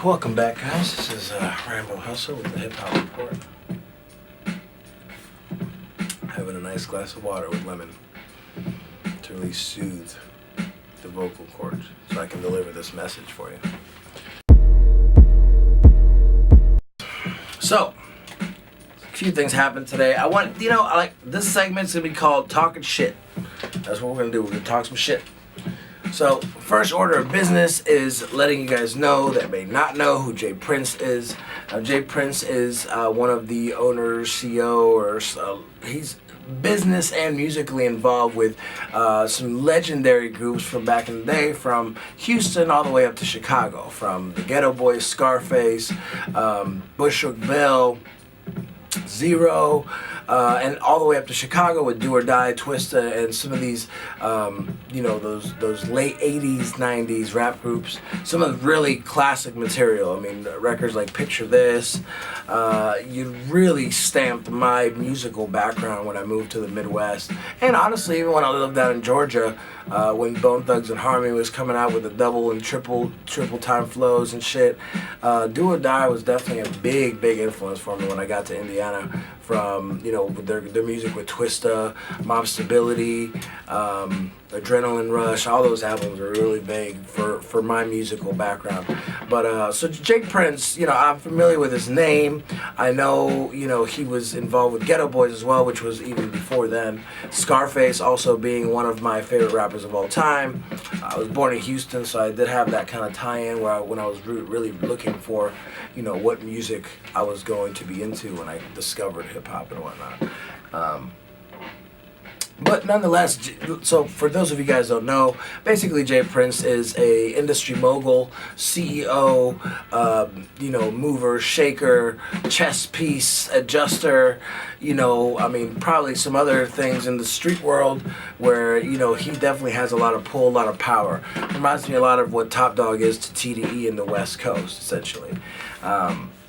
Welcome back, guys. This is Rambo Hustle with the Hip Hop Report. Having a nice glass of water with lemon to really soothe the vocal cords so I can deliver this message for you. So, a few things happened today. This segment's gonna be called Talking Shit. That's what we're gonna do. We're gonna talk some shit. So, first order of business is letting you guys know that may not know who Jay Prince is. Jay Prince is one of the owners, CEO, or he's business and musically involved with some legendary groups from back in the day, from Houston all the way up to Chicago, from the Ghetto Boys, Scarface, Bushwick Bill, Zero, and all the way up to Chicago with Do or Die, Twista, and some of these, those late 80s, 90s rap groups. Some of the really classic material. I mean, records like Picture This. You really stamped my musical background when I moved to the Midwest. And honestly, even when I lived out in Georgia, when Bone Thugs and Harmony was coming out with the double and triple time flows and shit, Do or Die was definitely a big influence for me when I got to Indiana, from with their music with Twista, Mob Stability, Adrenaline Rush. All those albums are really big for my musical background. But so Jay Prince, I'm familiar with his name. I know he was involved with Ghetto Boys as well, which was even before then. Scarface also being one of my favorite rappers of all time. I was born in Houston, so I did have that kind of tie-in when I was really looking for what music I was going to be into when I discovered hip-hop and whatnot. But nonetheless, so for those of you guys who don't know, basically Jay Prince is a industry mogul, CEO, mover, shaker, chess piece, adjuster, probably some other things in the street world where, he definitely has a lot of pull, a lot of power. Reminds me a lot of what Top Dog is to TDE in the West Coast, essentially.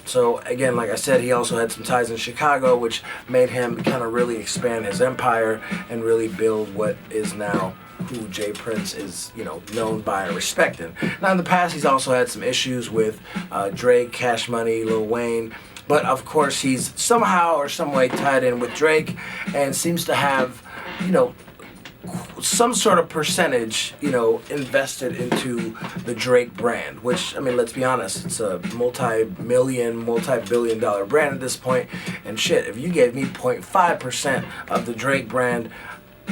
So again, like I said, he also had some ties in Chicago, which made him kind of really expand his empire and really build what is now who Jay Prince is, known by and respected. Now in the past, he's also had some issues with Drake, Cash Money, Lil Wayne. But of course, he's somehow or some way tied in with Drake and seems to have, some sort of percentage, invested into the Drake brand, which, let's be honest, it's a multi-billion dollar brand at this point. And shit, if you gave me 0.5% of the Drake brand,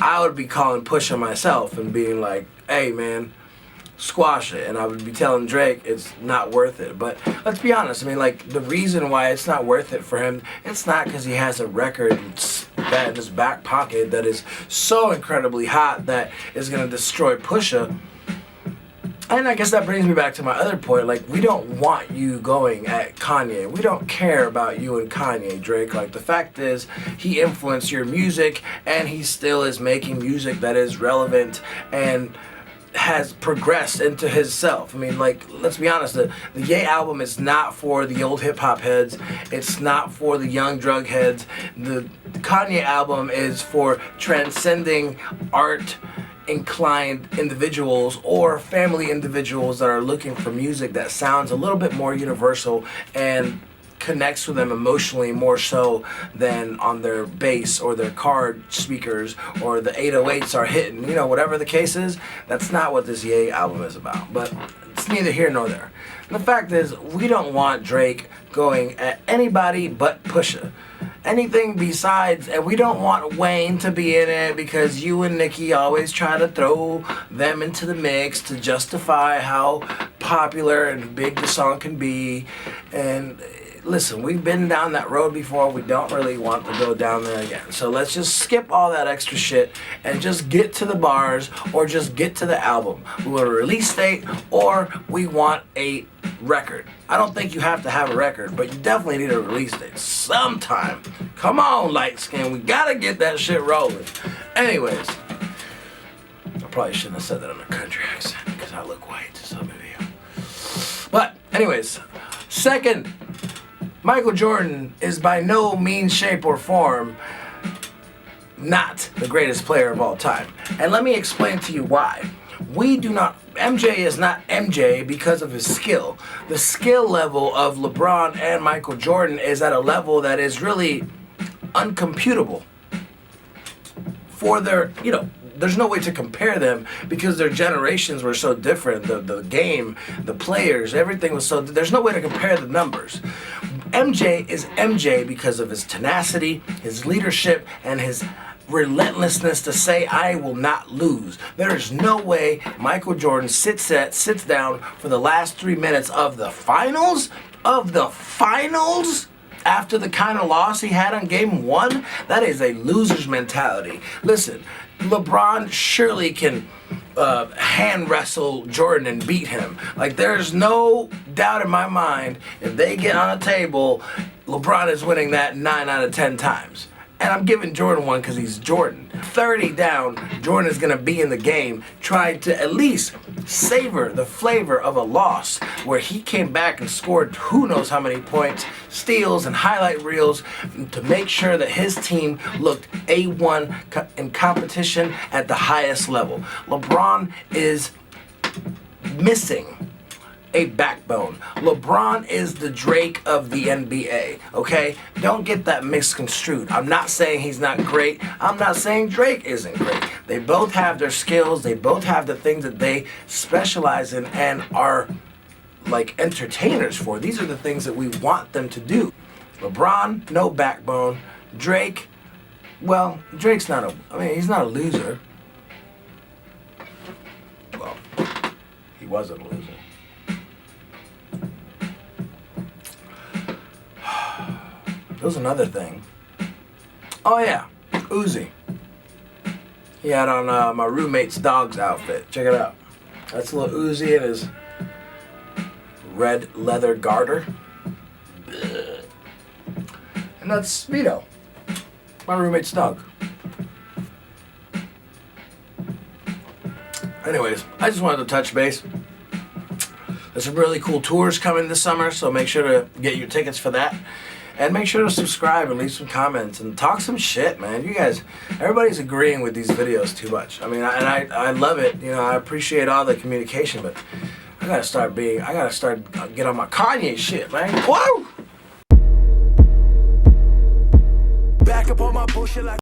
I would be calling Pusha myself and being like, hey man, squash it. And I would be telling Drake it's not worth it. But let's be honest, the reason why it's not worth it for him, it's not because he has a record in his back pocket that is so incredibly hot that is going to destroy Pusha. And I guess that brings me back to my other point. We don't want you going at Kanye. We don't care about you and Kanye, Drake. The fact is, he influenced your music, and he still is making music that is relevant and has progressed into his self. Let's be honest, the Ye album is not for the old hip-hop heads. It's not for the young drug heads. The Kanye album is for transcending art-inclined individuals or family individuals that are looking for music that sounds a little bit more universal and connects with them emotionally more so than on their bass or their car speakers or the 808s are hitting. Whatever the case is, that's not what this Ye album is about. But it's neither here nor there. And the fact is, we don't want Drake going at anybody but Pusha. Anything besides, and we don't want Wayne to be in it because you and Nicki always try to throw them into the mix to justify how popular and big the song can be. And listen, we've been down that road before. We don't really want to go down there again. So let's just skip all that extra shit and just get to the bars or just get to the album. We want a release date or we want a record. I don't think you have to have a record, but you definitely need a release date sometime. Come on, light skin. We gotta get that shit rolling. Anyways, I probably shouldn't have said that in a country accent because I look white to some of you. But anyways, second, Michael Jordan is by no means, shape, or form not the greatest player of all time. And let me explain to you why. We do not MJ is not MJ because of his skill. The skill level of LeBron and Michael Jordan is at a level that is really uncomputable. For their, there's no way to compare them because their generations were so different. The game, the players, everything was so, there's no way to compare the numbers. MJ is MJ because of his tenacity, his leadership, and his relentlessness to say, I will not lose. There is no way Michael Jordan sits down for the last 3 minutes of the finals, after the kind of loss he had on game 1. That is a loser's mentality. Listen, LeBron surely can hand wrestle Jordan and beat him. Like, there's no doubt in my mind, if they get on a table, LeBron is winning that 9 out of 10 times. And I'm giving Jordan one because he's Jordan. 30 down, Jordan is going to be in the game trying to at least savor the flavor of a loss where he came back and scored who knows how many points, steals, and highlight reels to make sure that his team looked A1 in competition at the highest level. LeBron is missing a backbone. LeBron is the Drake of the NBA, okay? Don't get that misconstrued. I'm not saying he's not great. I'm not saying Drake isn't great. They both have their skills. They both have the things that they specialize in and are like entertainers for. These are the things that we want them to do. LeBron, no backbone. Drake, well, Drake's not he's not a loser. Well, he wasn't a loser. There was another thing. Oh yeah, Uzi. He had on my roommate's dog's outfit. Check it out. That's little Uzi in his red leather garter. And that's Vito, my roommate's dog. Anyways, I just wanted to touch base. There's some really cool tours coming this summer, so make sure to get your tickets for that. And make sure to subscribe and leave some comments and talk some shit, man. You guys, everybody's agreeing with these videos too much. I mean, I love it. I appreciate all the communication, but I gotta start get on my Kanye shit, man. Whoa! Back up on my bullshit like